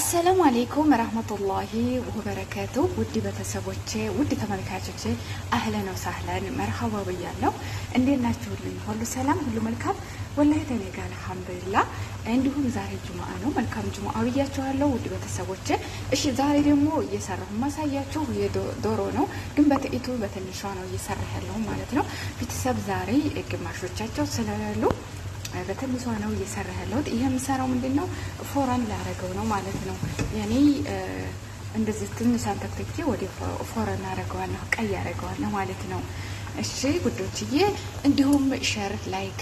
አሰላሙ አለይኩም ረህመቱላሂ ወበረካቱ። ውድ ቤተሰቦቼ ውድ ተመልካቾቼ አህለን ወሳህለን መርሐባ ብያለሁ። እንዴት ናችሁልኝ? ሁሉ ሰላም፣ ሁሉ መልካም ወላሂ ተኔ ጋር አልሐምዱሊላህ። እንዲሁም ዛሬ ጁምአ ነው። መልካም ጁምአ ብያችኋለሁ ውድ ቤተሰቦቼ። እሺ ዛሬ ደግሞ እየሰራሁ ማሳያችሁ የዶሮ ነው፣ ግን በጥቂቱ በትንሿ ነው እየሰራሁ ያለሁ ማለት ነው። ቤተሰብ ዛሬ ግማሾቻቸው ስለሌሉ በትንሿ ነው እየሰራ ያለሁት። ይሄ የምሰራው ምንድነው ፎረን ላረገው ነው ማለት ነው። ያኔ እንደዚህ ትንሽ አንተክተኪ ወደ ፎረን አረገዋለሁ፣ ቀይ አረገዋለሁ ማለት ነው። እሺ ጉዶችዬ፣ እንዲሁም ሼር፣ ላይክ፣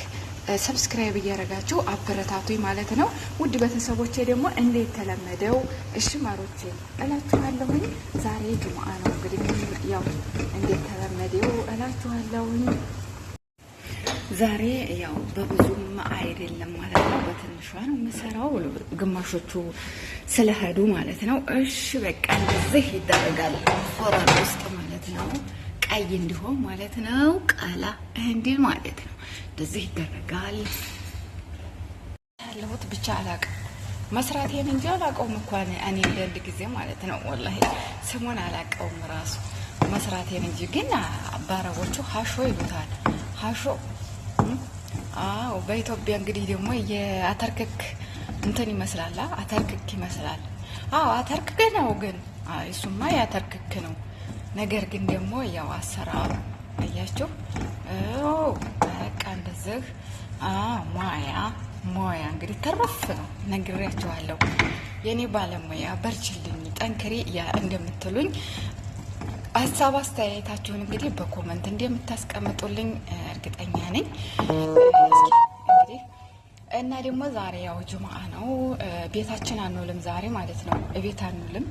ሰብስክራይብ እያረጋችሁ አበረታቱኝ ማለት ነው። ውድ ቤተሰቦቼ ደግሞ እንዴት ተለመደው እሺ ማሮቼ እላችኋለሁኝ። ዛሬ ጁምአ ነው እንግዲህ ያው እንዴት ተለመደው እላችኋለሁኝ። ዛሬ ያው በብዙም አይደለም ማለት ነው፣ በትንሿ ነው የምሰራው። ግማሾቹ ስለሄዱ ማለት ነው። እሺ በቃ እንደዚህ ይደረጋል ፎረን ውስጥ ማለት ነው። ቀይ እንዲሆን ማለት ነው፣ ቀላ እንዲል ማለት ነው። እንደዚህ ይደረጋል። ያለሁት ብቻ አላውቅም መስራቴን እንጂ አላውቀውም እንኳን እኔ አንድ ጊዜ ማለት ነው ወላሂ ስሙን አላውቀውም ራሱ መስራቴን እንጂ። ግን አባረቦቹ ሀሾ ይሉታል። ሀሾ አዎ፣ በኢትዮጵያ እንግዲህ ደግሞ የአተርክክ እንትን ይመስላል። አተርክክ ይመስላል። አዎ አተርክክ ነው፣ ግን እሱማ የአተርክክ ነው። ነገር ግን ደግሞ ያው አሰራሩ አያችሁ። በቃ እንደዚህ ሞያ እንግዲህ ተረፍ ነው። ነግሬያችኋለሁ የኔ ባለሙያ። በርችልኝ፣ ጠንክሪ እንደምትሉኝ ሀሳብ አስተያየታችሁን እንግዲህ በኮመንት እንደምታስቀምጡልኝ እርግጠኛ ነኝ። እንግዲህ እና ደግሞ ዛሬ ያው ጁምአ ነው፣ ቤታችን አንውልም ዛሬ ማለት ነው። ቤት አንውልም።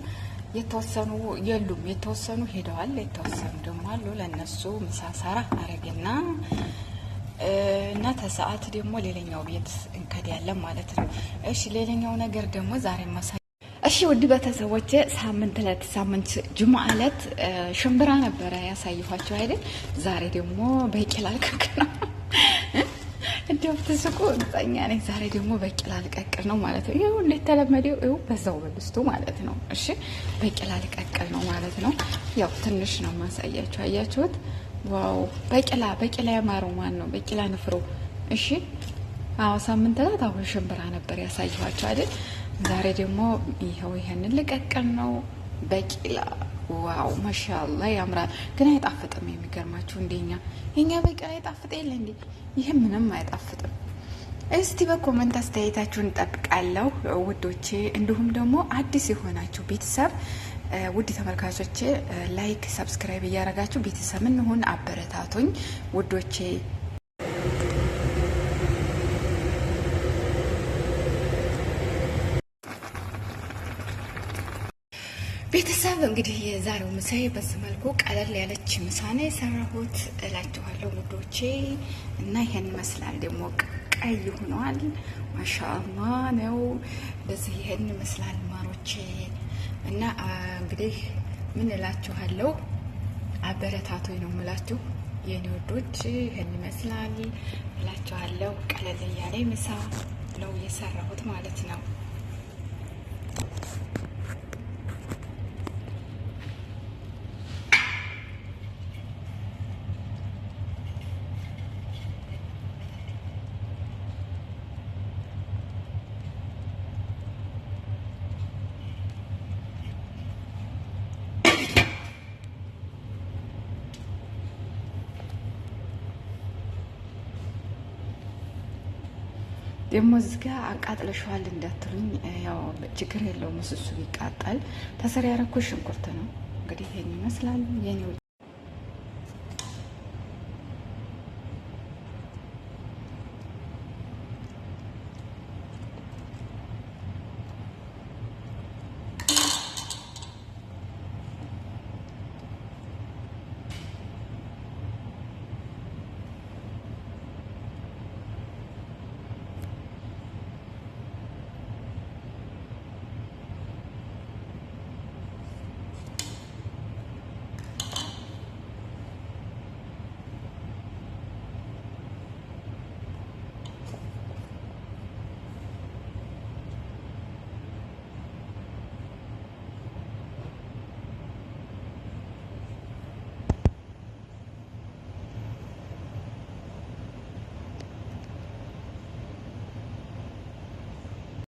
የተወሰኑ የሉም፣ የተወሰኑ ሄደዋል፣ የተወሰኑ ደግሞ አሉ። ለነሱ ምሳ ሰራ አረገና እና ተሰዓት ደግሞ ሌላኛው ቤት እንከዳለን ማለት ነው። እሺ ሌላኛው ነገር ደግሞ ዛሬ እሺ ውድ ቤተሰቦቼ፣ ሳምንት ጁምአ ዕለት ሽምብራ ነበረ ያሳየኋቸው አይደል? ዛሬ ደግሞ በቂላ ልቀቅል ነው። እንደው ተስቆ እንጣኛ ነኝ። ዛሬ ደግሞ በቂላ ልቀቅል ነው ማለት ነው። ይሄው እንደተለመደው ይሄው በዛው በልስቱ ማለት ነው። እሺ በቂላ ልቀቅል ነው ማለት ነው። ያው ትንሽ ነው ማሳያችሁ። አያችሁት? ዋው በቂላ ያማረው ማን ነው? በቂላ ንፍሮ። እሺ አዎ ሳምንት ዕለት አሁን ሽምብራ ነበር ያሳየኋቸው አይደል? ዛሬ ደግሞ ይሄው ይሄንን ልቀቅል ነው በቂላ። ዋው ማሻአላ ያምራል፣ ግን አይጣፍጥም። የሚገርማችሁ እንደኛ የኛ በቂላ አይጣፍጥ የለ እንዴ? ይሄ ምንም አይጣፍጥም። እስቲ በኮመንት አስተያየታችሁን እንጠብቃለሁ ውዶቼ። እንዲሁም ደግሞ አዲስ የሆናችሁ ቤተሰብ ውድ ተመልካቾቼ ላይክ ሰብስክራይብ እያረጋችሁ ቤተሰብ እንሁን፣ አበረታቱኝ ውዶቼ። ቤተሰብ እንግዲህ የዛሬው ምሳዬ በዚህ መልኩ ቀለል ያለች ምሳ ነው የሰራሁት እላችኋለሁ ውዶቼ። እና ይሄን ይመስላል። ደግሞ ቀይ ሆኗል፣ ማሻአላ ነው። እንደዚህ ይሄን ይመስላል ማሮቼ። እና እንግዲህ ምን እላችኋለሁ፣ አበረታቶኝ ነው የምላችሁ የኔ ወዶች። ይሄን ይመስላል እላችኋለሁ። ቀለል ያለ ምሳ ነው የሰራሁት ማለት ነው። ደግሞ እዚህ ጋር አቃጥለሽዋል እንዳትሉኝ፣ ያው ችግር የለውም። እሱ ቢቃጠል ተሰሪ ያረኩት ሽንኩርት ነው። እንግዲህ ይሄን ይመስላል የኔ